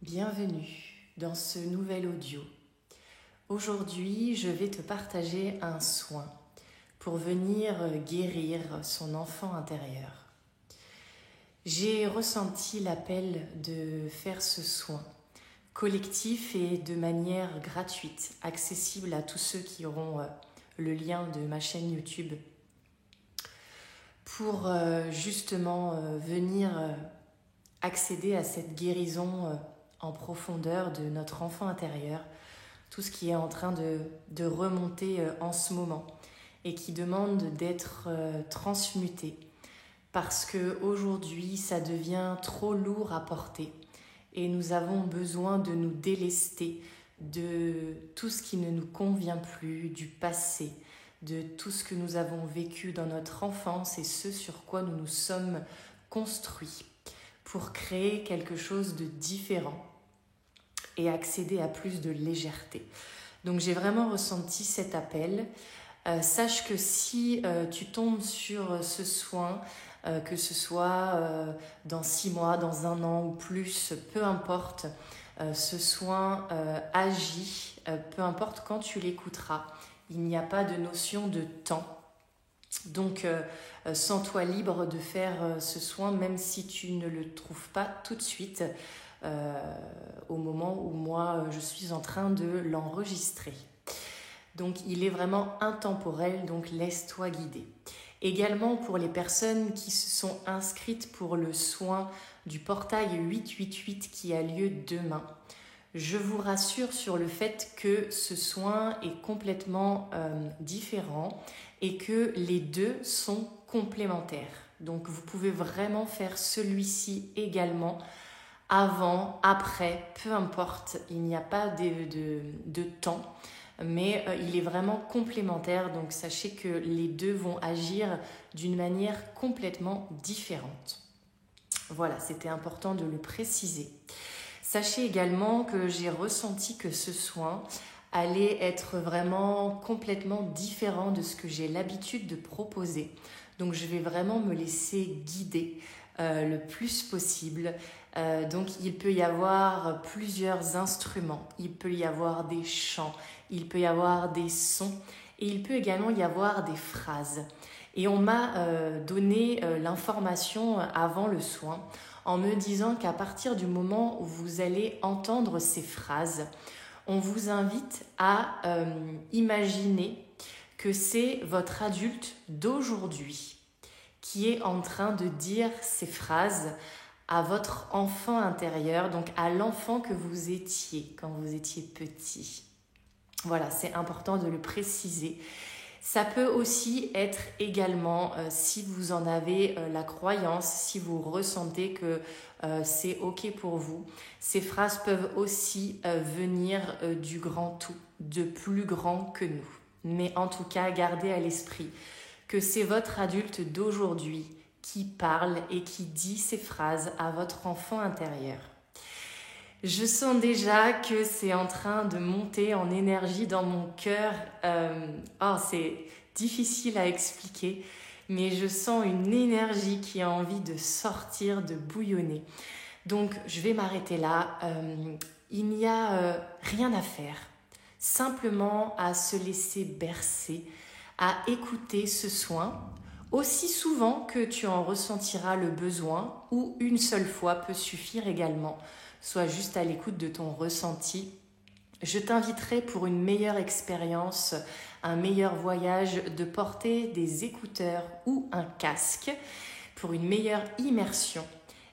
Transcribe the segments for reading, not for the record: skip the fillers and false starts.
Bienvenue dans ce nouvel audio. Aujourd'hui, je vais te partager un soin pour venir guérir son enfant intérieur. J'ai ressenti l'appel de faire ce soin collectif et de manière gratuite, accessible à tous ceux qui auront le lien de ma chaîne YouTube pour justement venir accéder à cette guérison en profondeur de notre enfant intérieur, tout ce qui est en train de remonter en ce moment et qui demande d'être transmuté parce qu'aujourd'hui ça devient trop lourd à porter et nous avons besoin de nous délester de tout ce qui ne nous convient plus, du passé, de tout ce que nous avons vécu dans notre enfance et ce sur quoi nous nous sommes construits pour créer quelque chose de différent et accéder à plus de légèreté. Donc j'ai vraiment ressenti cet appel. Sache que si tu tombes sur ce soin, que ce soit dans 6 mois, dans 1 an ou plus, peu importe, ce soin agit, peu importe quand tu l'écouteras. Il n'y a pas de notion de temps. Donc, sens-toi libre de faire ce soin, même si tu ne le trouves pas tout de suite, au moment où moi, je suis en train de l'enregistrer. Donc, il est vraiment intemporel, donc laisse-toi guider. Également, pour les personnes qui se sont inscrites pour le soin du portail 888 qui a lieu demain, je vous rassure sur le fait que ce soin est complètement différent et que les deux sont complémentaires. Donc vous pouvez vraiment faire celui-ci également avant, après, peu importe, il n'y a pas de temps, mais il est vraiment complémentaire. Donc sachez que les deux vont agir d'une manière complètement différente. Voilà, c'était important de le préciser. Sachez également que j'ai ressenti que ce soin allait être vraiment complètement différent de ce que j'ai l'habitude de proposer. Donc je vais vraiment me laisser guider le plus possible. Donc il peut y avoir plusieurs instruments, il peut y avoir des chants, il peut y avoir des sons et il peut également y avoir des phrases. Et on m'a donné l'information avant le soin en me disant qu'à partir du moment où vous allez entendre ces phrases, on vous invite à imaginer que c'est votre adulte d'aujourd'hui qui est en train de dire ces phrases à votre enfant intérieur, donc à l'enfant que vous étiez quand vous étiez petit. Voilà, c'est important de le préciser. Ça peut aussi être également, si vous en avez la croyance, si vous ressentez que c'est OK pour vous, ces phrases peuvent aussi venir du grand tout, de plus grand que nous. Mais en tout cas, gardez à l'esprit que c'est votre adulte d'aujourd'hui qui parle et qui dit ces phrases à votre enfant intérieur. Je sens déjà que c'est en train de monter en énergie dans mon cœur. C'est difficile à expliquer, mais je sens une énergie qui a envie de sortir, de bouillonner. Donc, je vais m'arrêter là. Il n'y a rien à faire. Simplement à se laisser bercer, à écouter ce soin, aussi souvent que tu en ressentiras le besoin, ou une seule fois peut suffire également. Sois juste à l'écoute de ton ressenti. Je t'inviterai pour une meilleure expérience, un meilleur voyage, de porter des écouteurs ou un casque pour une meilleure immersion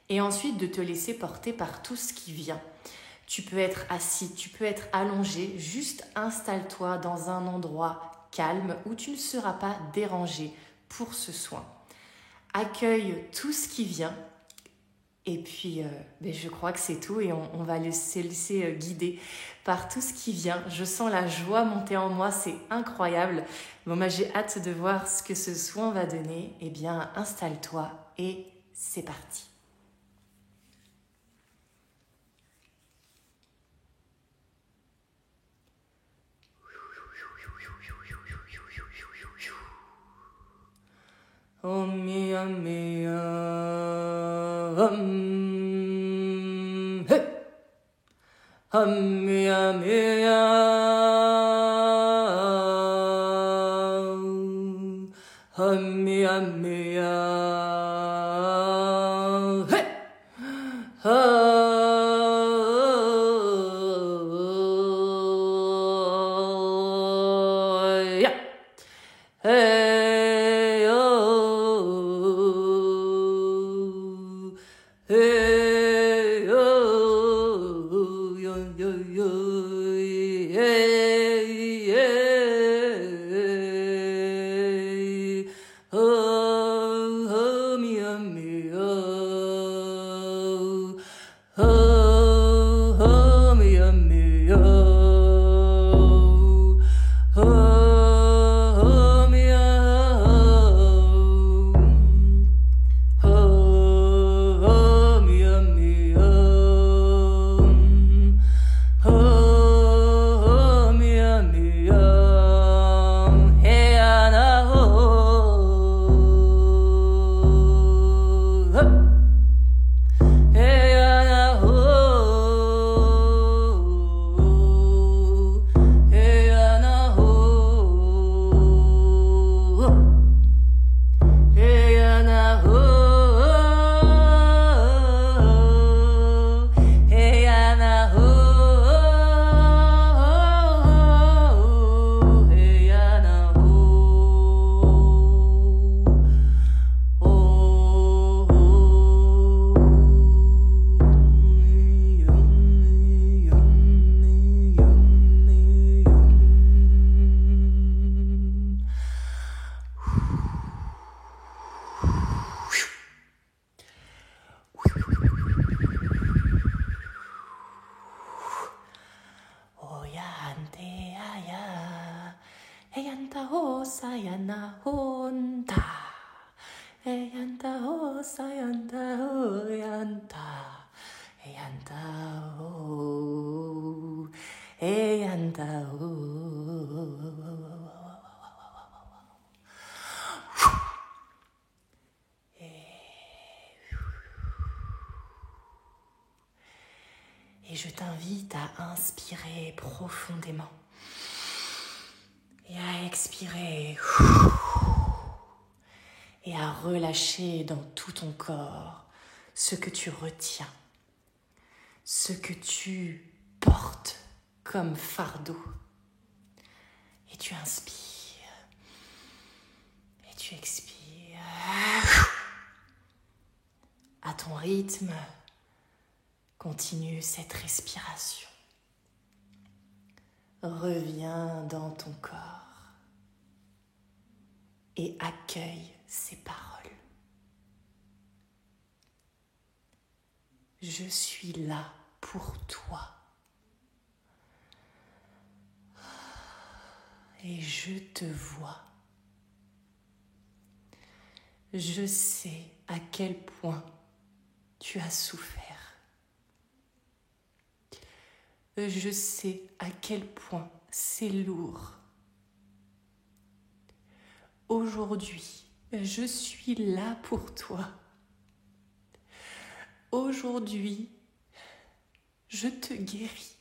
et ensuite de te laisser porter par tout ce qui vient. Tu peux être assis, tu peux être allongé, juste installe-toi dans un endroit calme où tu ne seras pas dérangé pour ce soin. Accueille tout ce qui vient. Et puis, je crois que c'est tout et on va se laisser guider par tout ce qui vient. Je sens la joie monter en moi, c'est incroyable. J'ai hâte de voir ce que ce soin va donner. Eh bien, installe-toi et c'est parti. Om Yam Hey. Hamya Mya Hamya Mya Hey Ya Hey yo Hey yo yo yo yo hey hey oh oh mia mia oh oh mia mia oh oh mia oh mia mia oh mia mia hey ana oh hey ana oh hey ana oh hey ana oh hey ana oh hey ana Oyante aya, eyanta ho sayana honta, eyanta ho sayanta oyanta, eyanta ho, eyanta ho. Et je t'invite à inspirer profondément et à expirer et à relâcher dans tout ton corps ce que tu retiens, ce que tu portes comme fardeau. Et tu inspires et tu expires à ton rythme. Continue cette respiration. Reviens dans ton corps et accueille ces paroles. Je suis là pour toi. Et je te vois. Je sais à quel point tu as souffert. Je sais à quel point c'est lourd. Aujourd'hui, je suis là pour toi. Aujourd'hui, je te guéris.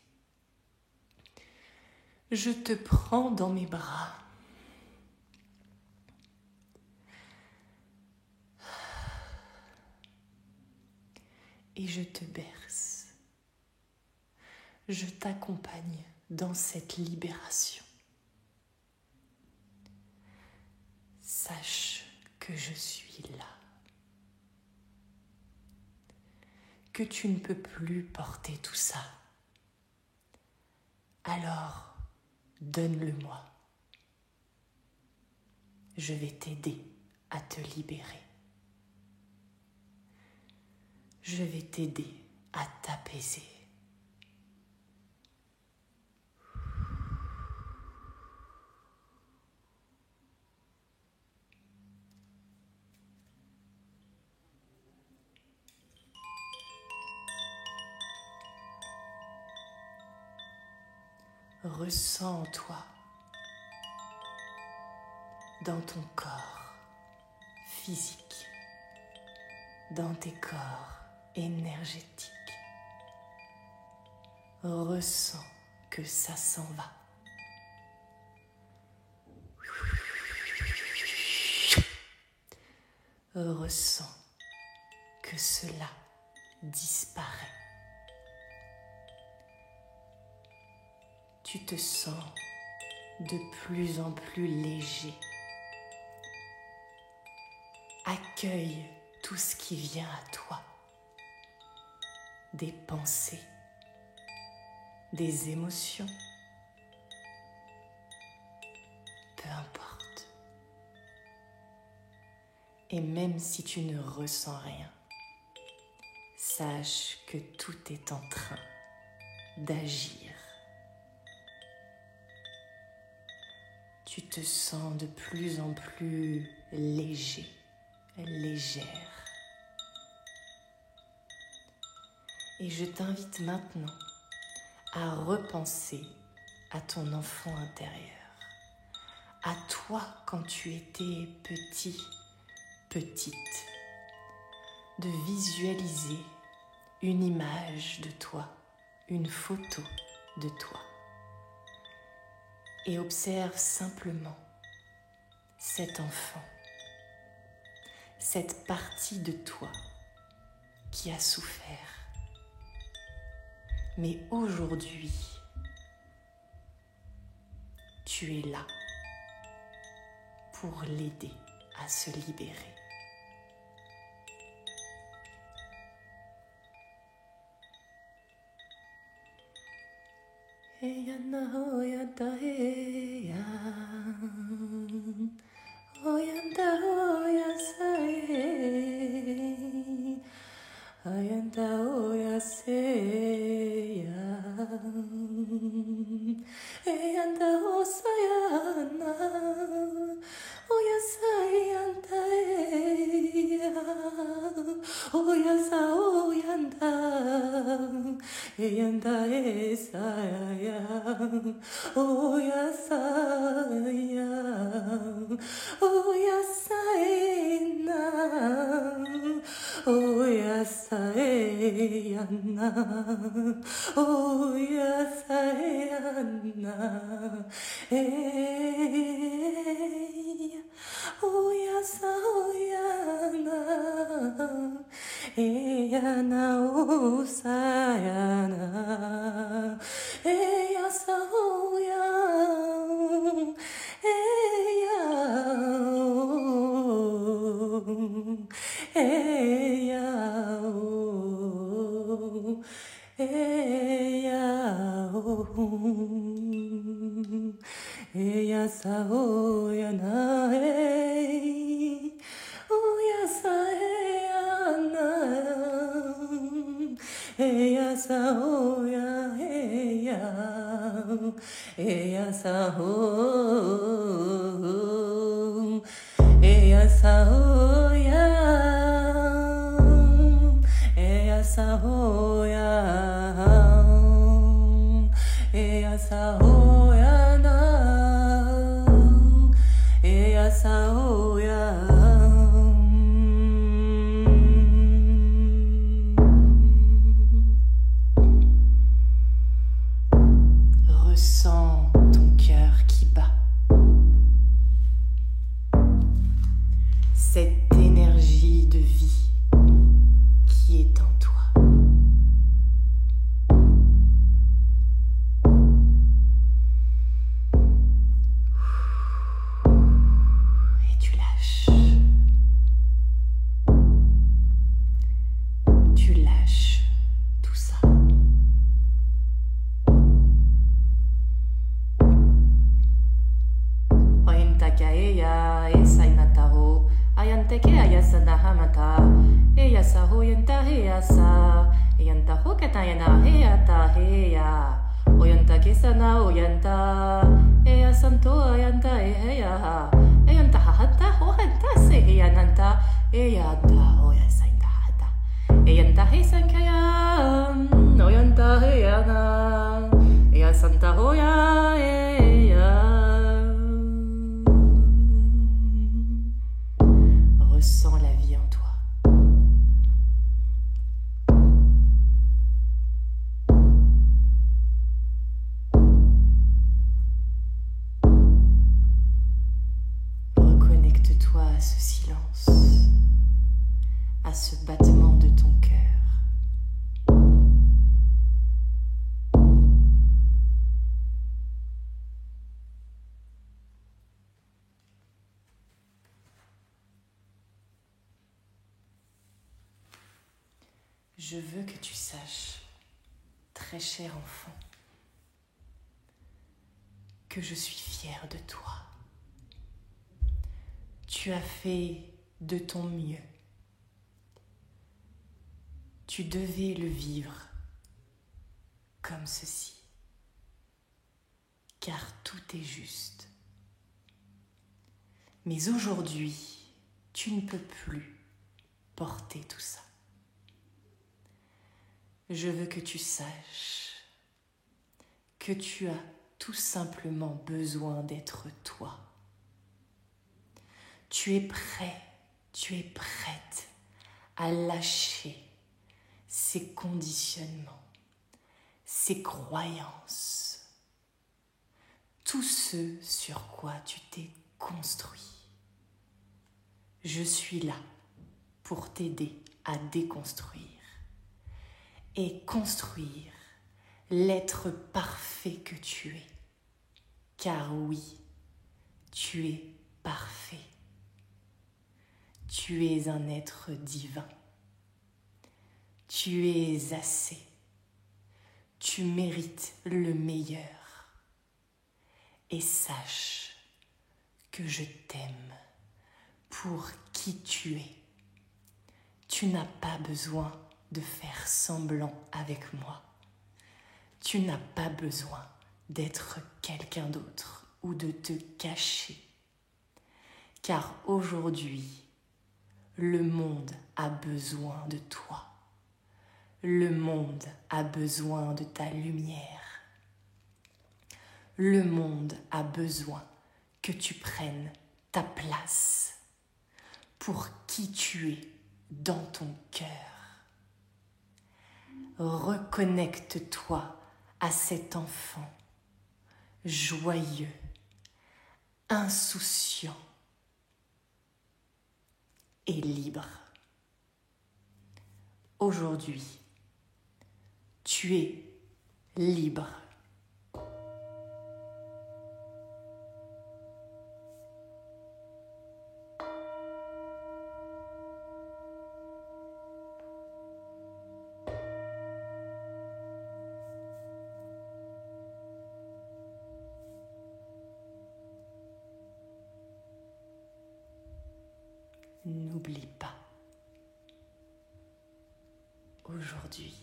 Je te prends dans mes bras. Et je te berce. Je t'accompagne dans cette libération. Sache que je suis là. Que tu ne peux plus porter tout ça. Alors, donne-le-moi. Je vais t'aider à te libérer. Je vais t'aider à t'apaiser. Ressens en toi, dans ton corps physique, dans tes corps énergétiques. ressens que ça s'en va. Ressens que cela disparaît. Tu te sens de plus en plus léger. Accueille tout ce qui vient à toi. Des pensées, des émotions, peu importe. Et même si tu ne ressens rien, sache que tout est en train d'agir. Tu te sens de plus en plus léger, légère. Et je t'invite maintenant à repenser à ton enfant intérieur, à toi quand tu étais petit, petite, de visualiser une image de toi, une photo de toi. Et observe simplement cet enfant, cette partie de toi qui a souffert. Mais aujourd'hui, tu es là pour l'aider à se libérer. Ressens ton cœur qui bat. Cette énergie de vie qui est en toi. Et tu lâches. Tu lâches tout ça. Oyentakaeya esainataho ayanteke ayasanahamata eyasaho yentaheyasa eyantaho katayana heyata heya oyantake sana oyanta eyasanto ayanta eheya eyantahahata hohanta seheyananta eyanta oyasaintahata eyantahesankaya oyantaheyana eyasantahoya Ressens la vie en toi. ce silence, à ce battement de ton cœur. Je veux que tu saches, très cher enfant, que je suis fière de toi. Tu as fait de ton mieux. Tu devais le vivre comme ceci, car tout est juste. Mais aujourd'hui, tu ne peux plus porter tout ça. Je veux que tu saches que tu as tout simplement besoin d'être toi. Tu es prêt, tu es prête à lâcher ces conditionnements, ces croyances, tout ce sur quoi tu t'es construit. Je suis là pour t'aider à déconstruire et construire l'être parfait que tu es. Car oui, tu es parfait. Tu es un être divin. Tu es assez. Tu mérites le meilleur. Et sache que je t'aime pour qui tu es. Tu n'as pas besoin de faire semblant avec moi. Tu n'as pas besoin d'être quelqu'un d'autre ou de te cacher. Car aujourd'hui, le monde a besoin de toi. Le monde a besoin de ta lumière. Le monde a besoin que tu prennes ta place pour qui tu es dans ton cœur. Reconnecte-toi à cet enfant joyeux, insouciant et libre. Aujourd'hui, tu es libre. N'oublie pas, aujourd'hui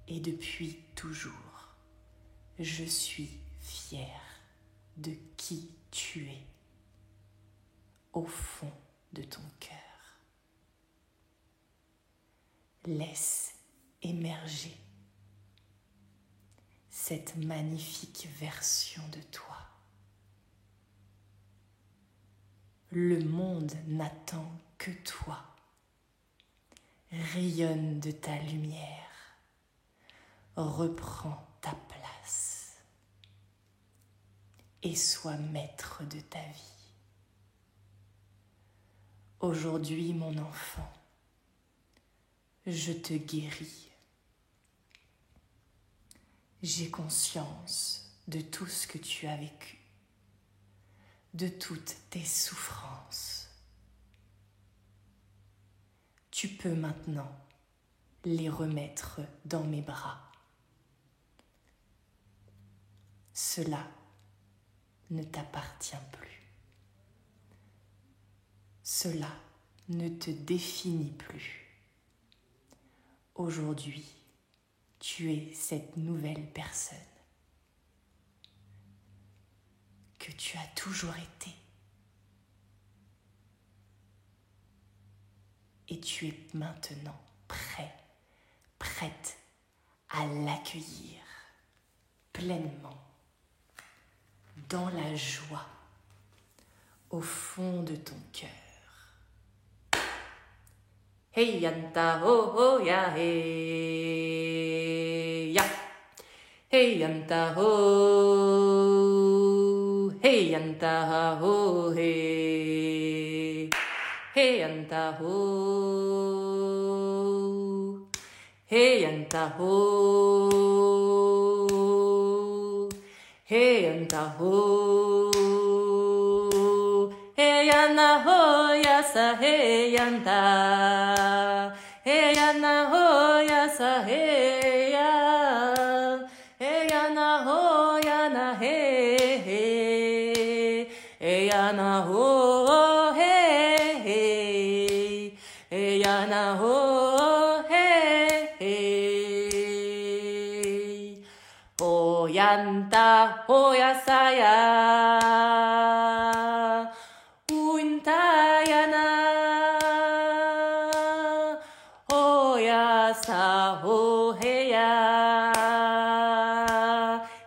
et depuis toujours, je suis fière de qui tu es au fond de ton cœur. Laisse émerger cette magnifique version de toi. Le monde n'attend que toi. Rayonne de ta lumière. Reprends ta place. Et sois maître de ta vie. Aujourd'hui, mon enfant, je te guéris. J'ai conscience de tout ce que tu as vécu, de toutes tes souffrances. Tu peux maintenant les remettre dans mes bras. Cela ne t'appartient plus. Cela ne te définit plus. Aujourd'hui, tu es cette nouvelle personne que tu as toujours été. Et tu es maintenant prête à l'accueillir pleinement, dans la joie, au fond de ton cœur. Hey yanta ho ho ya hey ya. Hey yanta ho. Hey yanta ho hey. Hey yanta ho. Hey yanta ho. Hey yanta ho. Hey yana ho yasa hey yanta. Hey yana ho yasa hey ya. Hey yana ho yana hey hey. Hey yana ho hey hey. Hey yana ho hey hey. Ho yanta ho yasa ya. Untayana. Ho yasa ho hey ya.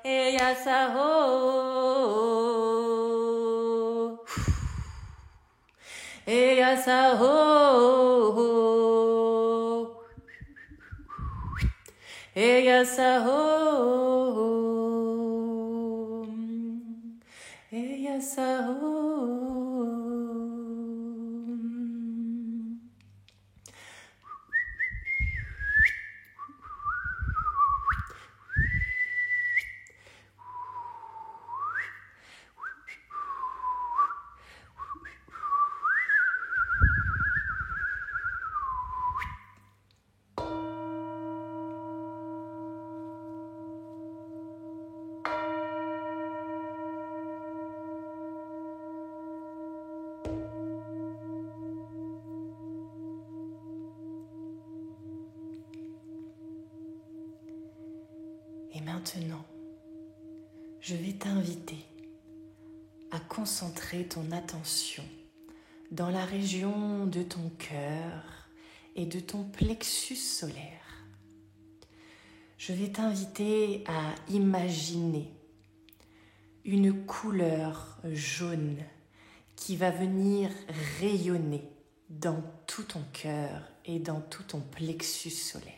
Hey yasa ho. Hey yasa ho. Hey yasa ho. Hey yasa ho. Et maintenant, je vais t'inviter à concentrer ton attention dans la région de ton cœur et de ton plexus solaire. Je vais t'inviter à imaginer une couleur jaune qui va venir rayonner dans tout ton cœur et dans tout ton plexus solaire.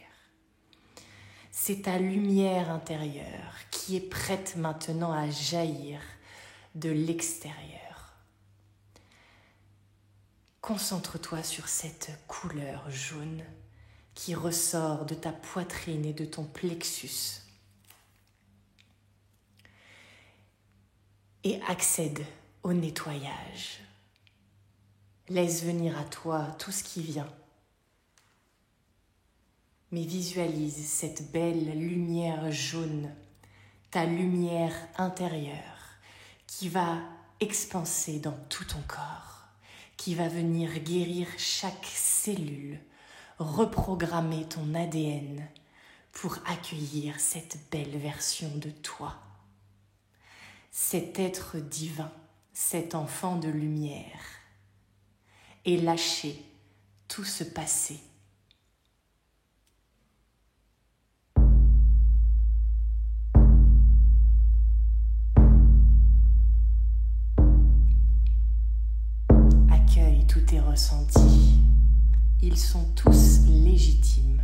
C'est ta lumière intérieure qui est prête maintenant à jaillir de l'extérieur. Concentre-toi sur cette couleur jaune qui ressort de ta poitrine et de ton plexus. Et accède au nettoyage. Laisse venir à toi tout ce qui vient. Mais visualise cette belle lumière jaune, ta lumière intérieure qui va expanser dans tout ton corps, qui va venir guérir chaque cellule, reprogrammer ton ADN pour accueillir cette belle version de toi. Cet être divin, cet enfant de lumière, et lâcher tout ce passé. Accueille tous tes ressentis, ils sont tous légitimes,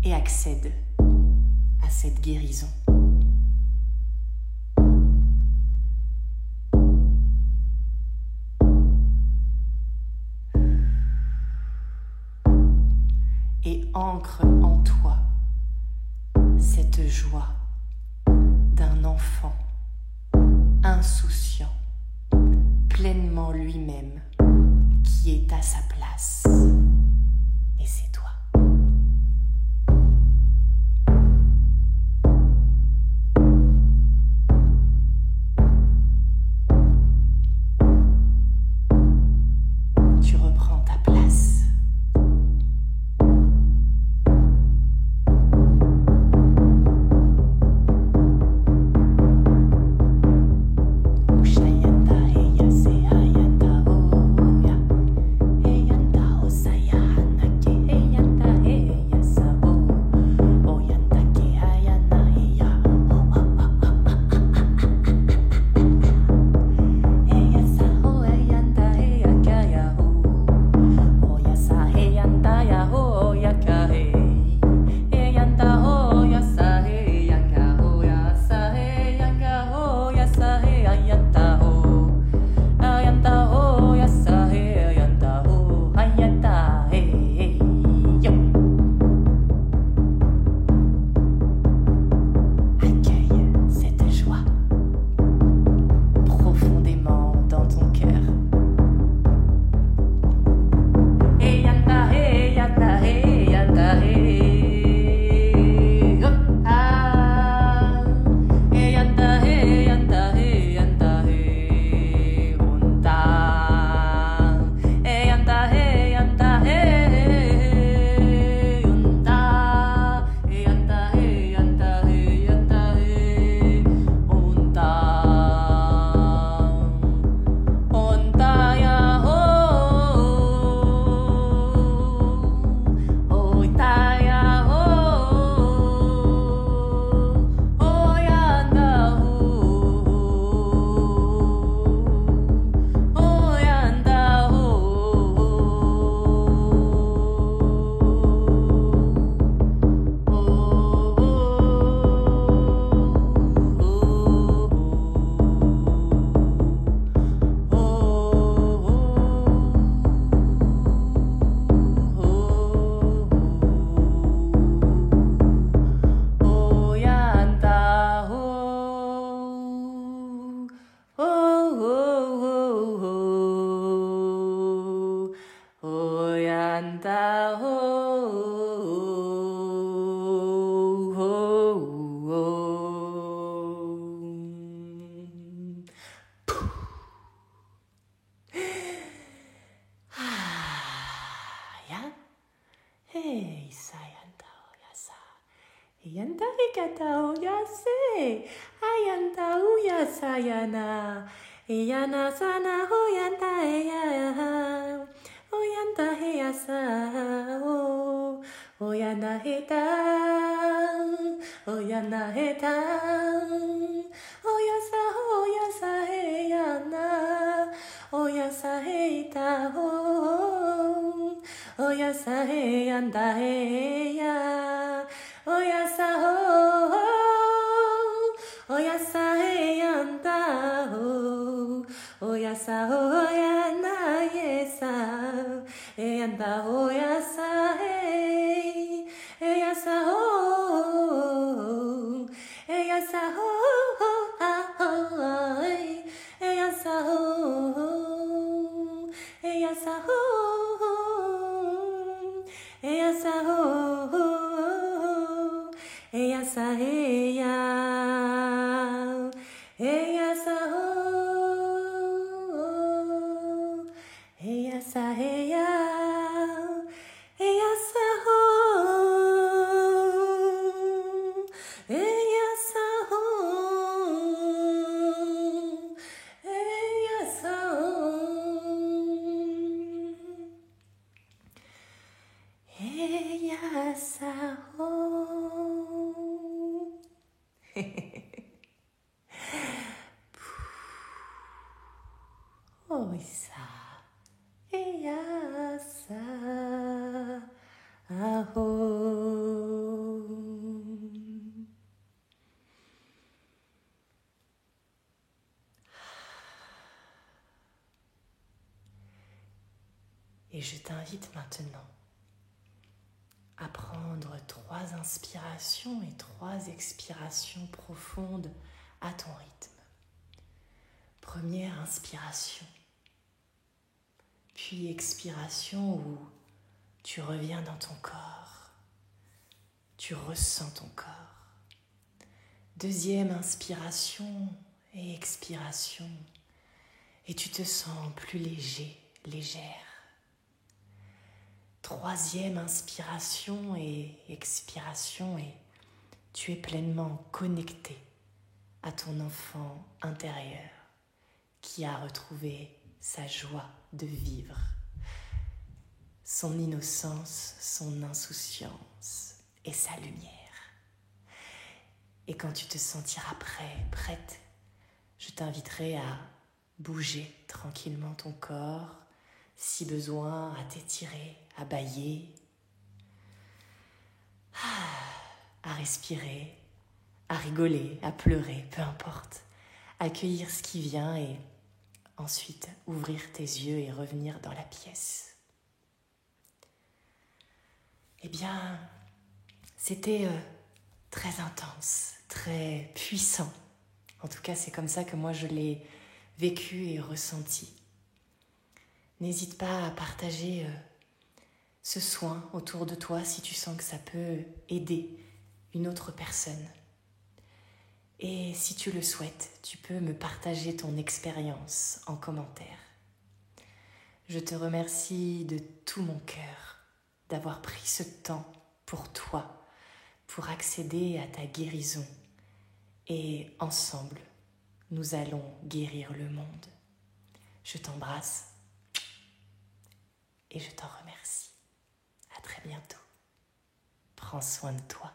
et accède à cette guérison. Et ancre en toi cette joie d'un enfant insouciant, pleinement lui-même, qui est à sa place. Et c'est toi. Tu reprends ta place. Sayanta, Yanta hikata oyase, ayanta uyasayana, eyana sana oyanta eya, oyanta heyasa, oyana heta, oyana heta, oyasa heyana, oyasa heita, oyasa heyanta heya. Oyasa ho, oyasa yanda ho, oyasa ho yana yesa, yanda oyasa hey, oyasa ho, oyasa ho, oyasa ho, oyasa ho, oyasa ho. Eya sa eya, eya sa ho, eya sa eya, eya sa ho, eya sa ho, eya sa ho, eya sa ho. Oysa, eyasa, aho. Et je t'invite maintenant à prendre 3 inspirations et 3 expirations profondes à ton rythme. Première inspiration, puis expiration où tu reviens dans ton corps, tu ressens ton corps. Deuxième inspiration et expiration, et tu te sens plus léger, légère. Troisième inspiration et expiration, et tu es pleinement connecté à ton enfant intérieur qui a retrouvé sa joie de vivre, son innocence, son insouciance et sa lumière. Et quand tu te sentiras prêt, prête, je t'inviterai à bouger tranquillement ton corps, si besoin, à t'étirer, à bâiller, à respirer, à rigoler, à pleurer, peu importe. Accueillir ce qui vient et ensuite ouvrir tes yeux et revenir dans la pièce. Eh bien, c'était très intense, très puissant. En tout cas, c'est comme ça que moi je l'ai vécu et ressenti. N'hésite pas à partager ce soin autour de toi si tu sens que ça peut aider une autre personne. Et si tu le souhaites, tu peux me partager ton expérience en commentaire. Je te remercie de tout mon cœur d'avoir pris ce temps pour toi, pour accéder à ta guérison. Et ensemble, nous allons guérir le monde. Je t'embrasse et je t'en remercie. À très bientôt. Prends soin de toi.